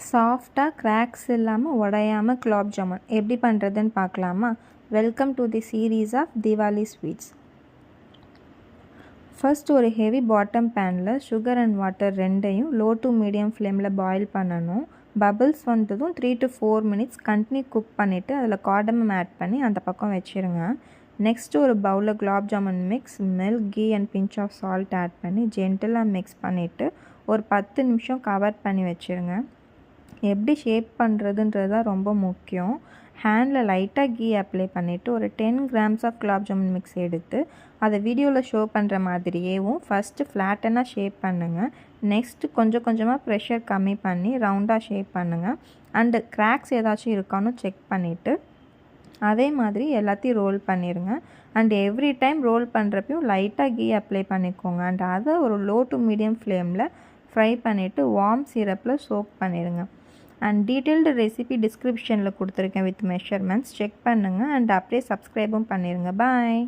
சாஃப்டாக கிராக்ஸ் இல்லாமல் உடையாமல் குலாப் ஜாமுன் எப்படி பண்ணுறதுன்னு பார்க்கலாமா? Welcome to the series of Deepavali sweets. First ஒரு ஹெவி பாட்டம் பேனில் சுகர் அண்ட் வாட்டர் ரெண்டையும் லோ டு மீடியம் ஃப்ளேமில் பாயில் பண்ணணும். பபிள்ஸ் வந்ததும் 3 to 4 மினிட்ஸ் கண்டினியூ குக் பண்ணிவிட்டு அதில் கார்டமம் ஆட் பண்ணி அந்த பக்கம் வச்சுருங்க. நெக்ஸ்ட்டு ஒரு பவுலில் gulab jamun mix, milk, ghee and pinch of salt add பண்ணி ஜென்டிலாக மிக்ஸ் பண்ணிவிட்டு ஒரு 10 நிமிஷம் கவர் பண்ணி வச்சுருங்க. எப்படி ஷேப் பண்ணுறதுன்றது தான் ரொம்ப முக்கியம். ஹேண்டில் லைட்டாக கீ அப்ளை பண்ணிவிட்டு ஒரு 10 grams of gulab jamun mix எடுத்து அதை வீடியோவில் ஷோ பண்ணுற மாதிரியேவும் ஃபஸ்ட்டு ஃப்ளாட்டனாக ஷேப் பண்ணுங்கள். நெக்ஸ்ட்டு கொஞ்சம் கொஞ்சமாக ப்ரெஷர் கம்மி பண்ணி ரவுண்டாக ஷேப் பண்ணுங்கள். அண்டு கிராக்ஸ் ஏதாச்சும் இருக்கான்னு செக் பண்ணிவிட்டு அதே மாதிரி எல்லாத்தையும் ரோல் பண்ணிடுங்க. அண்ட் எவ்ரி டைம் ரோல் பண்ணுறப்பையும் லைட்டாக கீ அப்ளை பண்ணிக்கோங்க. அண்ட் அதை ஒரு லோ டு மீடியம் ஃப்ளேமில் ஃப்ரை பண்ணிவிட்டு வார்ம் சிரப்பில் சோக் பண்ணிடுங்க. அண்ட் டீட்டெயில்டு ரெசிபி டிஸ்கிரிப்ஷனில் கொடுத்துருக்கேன் வித் மெஷர்மெண்ட்ஸ், செக் பண்ணுங்கள். அண்ட் அப்படியே சப்ஸ்கிரைபும் பண்ணிடுங்க. பாய்.